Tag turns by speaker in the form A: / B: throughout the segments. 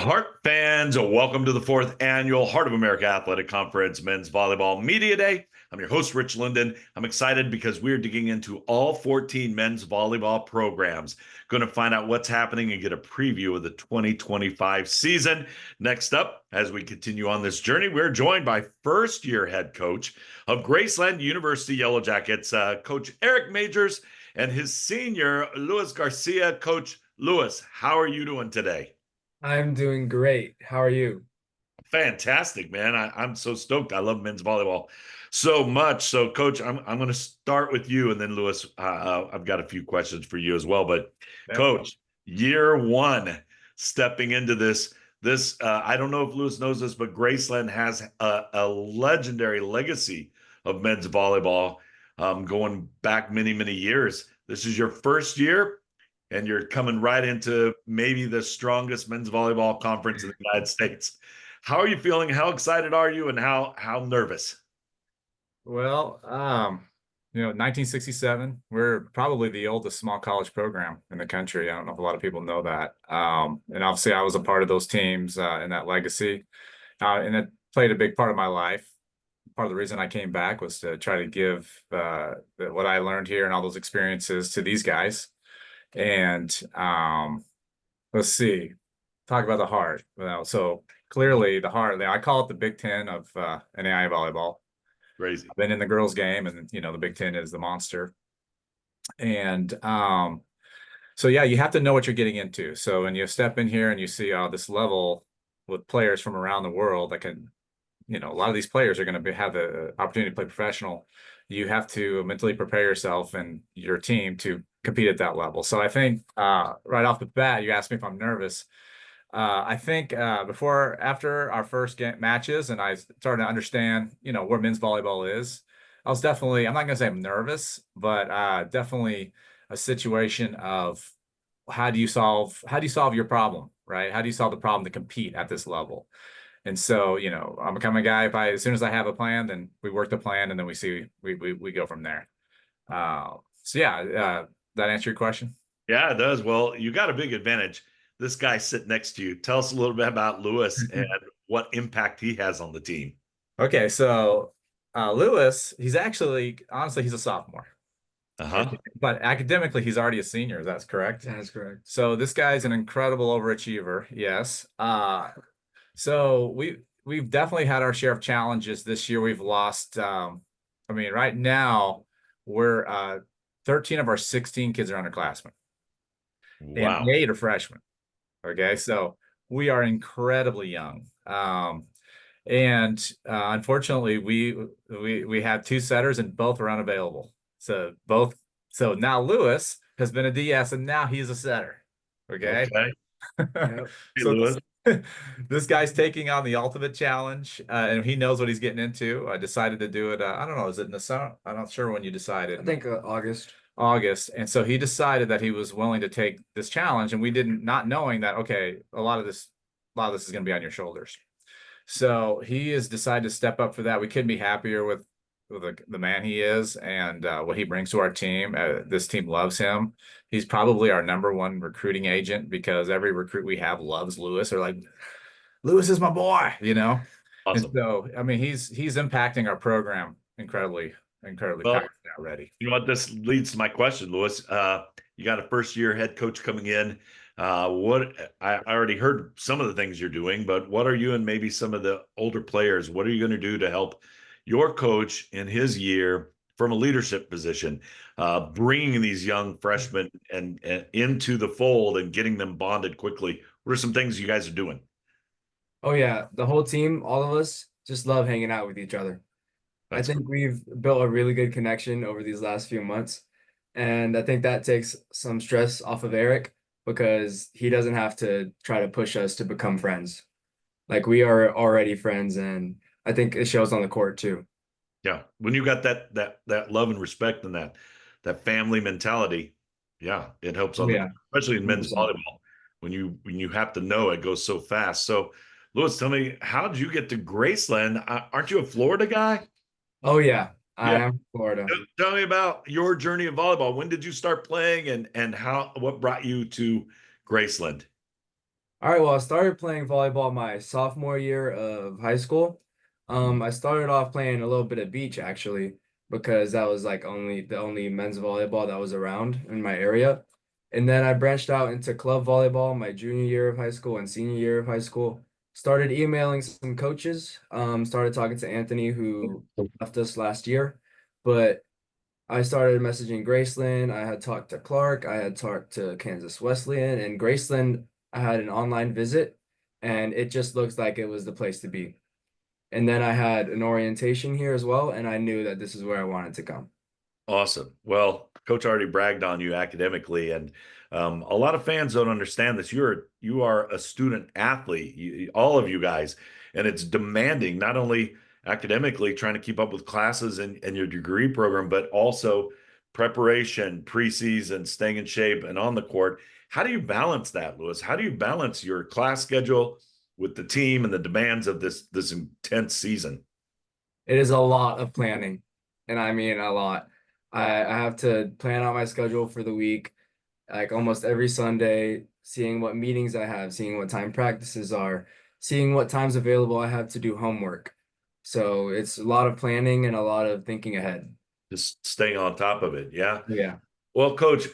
A: Heart fans, welcome to the fourth annual Heart of America Athletic Conference Men's Volleyball Media Day. I'm your host, Rich Linden. I'm excited because we're digging into all 14 men's volleyball programs. Going to find out what's happening and get a preview of the 2025 season. Next up, as we continue on this journey, we're joined by first-year head coach of Graceland University Yellow Jackets, Coach Eric Majors, and his senior, Luis Garcia. Coach Luis, how are you doing today?
B: I'm doing great. How are you?
A: Fantastic, man. I'm so stoked. I love men's volleyball so much. So, Coach, I'm going to start with you, and then Lewis, I've got a few questions for you as well. But,
B: Definitely.
A: Coach, year one, stepping into this, I don't know if Lewis knows this, but Graceland has a legendary legacy of men's volleyball, going back many, many years. This is your first year, and you're coming right into maybe the strongest men's volleyball conference in the United States. How are you feeling? How excited are you, and how nervous?
B: Well, 1967, we're probably the oldest small college program in the country. I don't know if a lot of people know that. And obviously, I was a part of those teams in that legacy, and it played a big part of my life. Part of the reason I came back was to try to give what I learned here and all those experiences to these guys. And let's see, talk about the heart. Well, so clearly the heart, I call it the Big Ten of NAIA volleyball.
A: Crazy.
B: I've been in the girls' game, and the Big Ten is the monster. And so yeah, you have to know what you're getting into. So when you step in here and you see this level with players from around the world that can, a lot of these players are going to have the opportunity to play professional. You have to mentally prepare yourself and your team to compete at that level. So I think right off the bat, you asked me if I'm nervous. I think after our first matches, and I started to understand, where men's volleyball is, I was definitely, I'm not going to say I'm nervous, but definitely a situation of how do you solve your problem, right? How do you solve the problem to compete at this level? And so, I'm a kind of guy, as soon as I have a plan, then we work the plan and then we go from there. So yeah, that answer your question?
A: Yeah, it does. Well, you got a big advantage. This guy sitting next to you. Tell us a little bit about Lewis and what impact he has on the team.
B: Okay, so Lewis, he's actually, honestly, he's a sophomore.
A: Uh-huh.
B: But academically, he's already a senior. That's correct.
C: That is correct.
B: So this guy's an incredible overachiever. Yes. So we've definitely had our share of challenges this year. We've lost. I mean, right now we're 13 of our 16 kids are underclassmen, and
A: Wow.
B: 8 are freshmen. Okay, so we are incredibly young. And unfortunately, we have 2 setters and both are unavailable. So now Lewis has been a DS and now he's a setter. Okay.
A: Okay.
C: Yep.
A: Hey,
B: So
A: Lewis.
B: this guy's taking on the ultimate challenge, and he knows what he's getting into. I decided to do it. I don't know. Is it in the summer? I'm not sure when you
C: I
B: decided.
C: think August.
B: August. And so he decided that he was willing to take this challenge, and we didn't, not knowing that, okay, a lot of this is going to be on your shoulders. So he has decided to step up for that. We couldn't be happier with the man he is and what he brings to our team. This team loves him. He's probably our #1 recruiting agent because every recruit we have loves Lewis. They're like, Lewis is my boy. And
A: Awesome.
B: so, I mean, he's impacting our program incredibly, incredibly
A: Well,
B: fast already.
A: you know what? This leads to my question, Lewis. You got a first-year head coach coming in. What I already heard some of the things you're doing, but what are you and maybe some of the older players? What are you going to do to help your coach in his year from a leadership position, bringing these young freshmen and into the fold and getting them bonded quickly? What are some things you guys are doing?
C: Oh yeah, the whole team, all of us, just love hanging out with each other. I
A: That's
C: think we've built a really good connection over these last few months, and I think that takes some stress off of Eric because he doesn't have to try to push us to become friends. Like we are already friends, and I think it shows on the court too.
A: Yeah. When you got that love and respect and that family mentality, yeah, it helps
C: Oh
A: on the
C: yeah,
A: court, especially in men's
C: 100%.
A: volleyball. When you have to know it goes so fast. So, Lewis, tell me, how did you get to Graceland? Aren't you a Florida guy?
C: Oh yeah, I
A: Yeah.
C: am from Florida.
A: Tell me about your journey of volleyball. When did you start playing, and what brought you to Graceland?
C: All right, well, I started playing volleyball my sophomore year of high school. I started off playing a little bit of beach actually, because that was like the only men's volleyball that was around in my area. And then I branched out into club volleyball my junior year of high school and senior year of high school. Started emailing some coaches, started talking to Anthony, who left us last year, but I started messaging Graceland. I had talked to Clark. I had talked to Kansas Wesleyan, and Graceland, I had an online visit, and it just looks like it was the place to be. And then I had an orientation here as well, and I knew that this is where I wanted to come.
A: Awesome. Well, coach already bragged on you academically, and a lot of fans don't understand this. You are a student athlete, all of you guys, and it's demanding not only academically trying to keep up with classes and your degree program, but also preparation, preseason, staying in shape, and on the court. How do you balance that, Lewis? How do you balance your class schedule with the team and the demands of this intense season?
C: It is a lot of planning, and I mean a lot. I have to plan out my schedule for the week, like almost every Sunday, seeing what meetings I have, seeing what time practices are, seeing what times available I have to do homework. So it's a lot of planning and a lot of thinking ahead.
A: Just staying on top of it. Yeah.
C: Yeah.
A: Well, coach,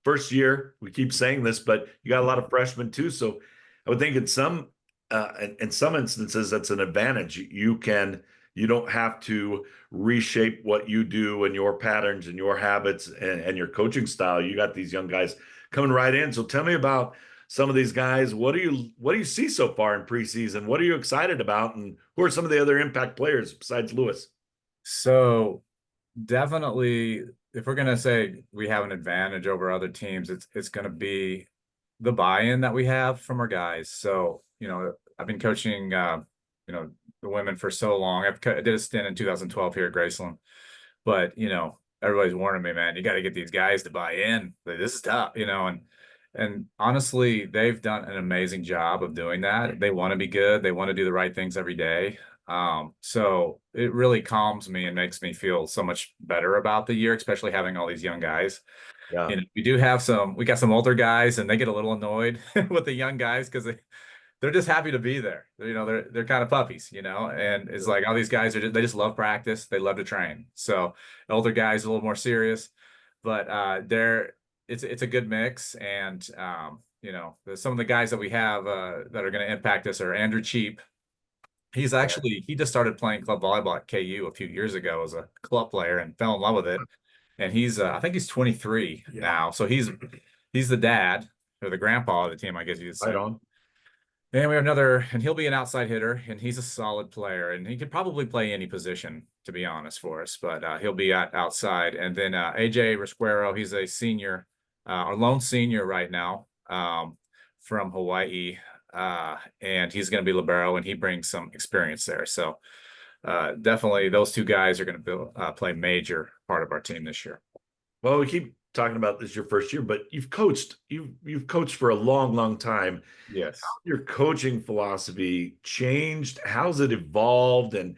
A: first year, we keep saying this, but you got a lot of freshmen too. So I would think in some instances, that's an advantage. You don't have to reshape what you do and your patterns and your habits and your coaching style. You got these young guys coming right in. So tell me about some of these guys. What do you see so far in preseason? What are you excited about? And who are some of the other impact players besides Lewis?
B: So definitely, if we're gonna say we have an advantage over other teams, it's gonna be the buy-in that we have from our guys. So, I've been coaching the women for so long. I did a stint in 2012 here at Graceland, but everybody's warning me, man, you got to get these guys to buy in. Like, this is tough, and honestly, they've done an amazing job of doing that. They want to be good. They want to do the right things every day. So it really calms me and makes me feel so much better about the year, especially having all these young guys.
A: Yeah.
B: We got some older guys, and they get a little annoyed with the young guys because they're just happy to be there. They're kind of puppies, and it's like all these guys they just love practice. They love to train. So older guys a little more serious, but it's a good mix. And some of the guys that we have that are going to impact us are Andrew Cheap. He just started playing club volleyball at KU a few years ago as a club player and fell in love with it. And I think he's 23 now. So he's the dad or the grandpa of the team, I guess you'd say.
A: Right on.
B: And we have and he'll be an outside hitter, and he's a solid player, and he could probably play any position, to be honest, for us, but he'll be outside. And then AJ Resquero, he's a senior, our lone senior right now, from Hawaii, and he's going to be libero, and he brings some experience there. So definitely those two guys are going to play major part of our team this year.
A: Well, we keep talking about this your first year, but you've coached for a long time.
B: Yes.
A: How's your coaching philosophy changed? How's it evolved? And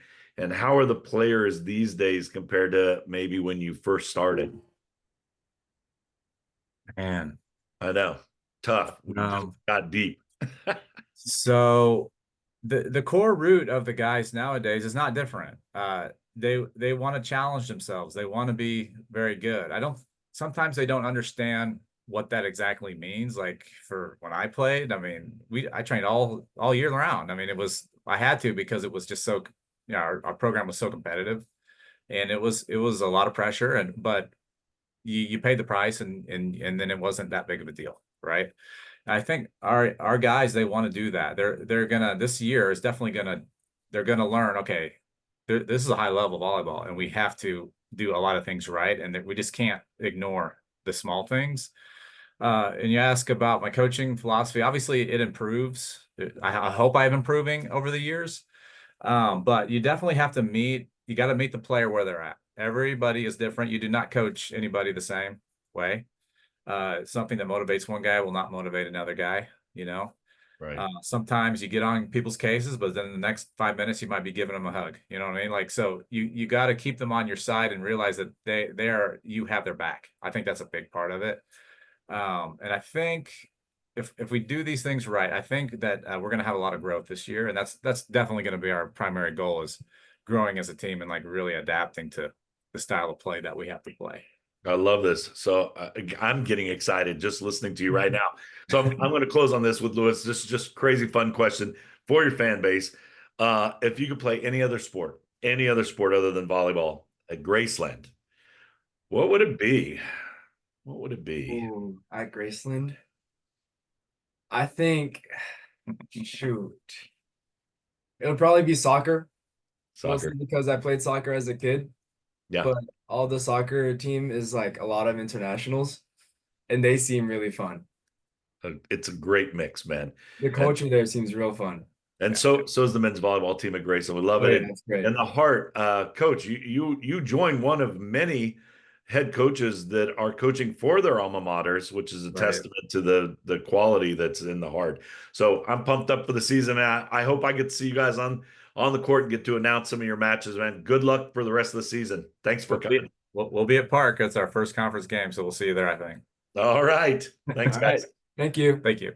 A: how are the players these days compared to maybe when you first started?
B: Man,
A: I know. Tough. We just got deep.
B: So the core root of the guys nowadays is not different. They want to challenge themselves. They want to be very good. Sometimes they don't understand what that exactly means. Like for when I played, I mean, I trained all year round. I mean, I had to because it was just so, our program was so competitive, and it was a lot of pressure, but you paid the price, and then it wasn't that big of a deal, right? I think our guys, they want to do that. This year is definitely they're gonna learn, okay, this is a high level volleyball, and we have to do a lot of things right, and that we just can't ignore the small things. And you ask about my coaching philosophy. Obviously, it improves. I hope I'm improving over the years. But you definitely have to you got to meet the player where they're at. Everybody is different. You do not coach anybody the same way. Something that motivates one guy will not motivate another guy,
A: Right.
B: Sometimes you get on people's cases, but then in the next 5 minutes, you might be giving them a hug. You know what I mean? Like, so you got to keep them on your side and realize that you have their back. I think that's a big part of it. And I think if we do these things right, I think that we're going to have a lot of growth this year, and that's definitely going to be our primary goal, is growing as a team and like really adapting to the style of play that we have to play.
A: I love this. So I'm getting excited just listening to you right now. So I'm going to close on this with Lewis. This is just crazy fun question for your fan base. If you could play any other sport other than volleyball at Graceland, what would it be? What would it be?
C: Ooh, at Graceland, I think, shoot, it would probably be soccer,
A: Soccer.
C: mostly because I played soccer as a kid.
A: Yeah.
C: But all the soccer team is like a lot of internationals, and they seem really fun.
A: It's a great mix, man.
C: The culture there seems real fun.
A: And so is the men's volleyball team at Graceland. We love
C: Oh,
A: it.
C: yeah, that's great.
A: And the heart, coach, you joined one of many head coaches that are coaching for their alma maters, which is a
C: Right.
A: testament to the quality that's in the heart. So I'm pumped up for the season. I hope I get to see you guys on the court and get to announce some of your matches, man. Good luck for the rest of the season. Thanks for coming.
B: We'll be at Park. It's our first conference game, so we'll see you there, I think.
A: All right. Thanks,
C: All right.
A: guys.
C: Thank you.
B: Thank you.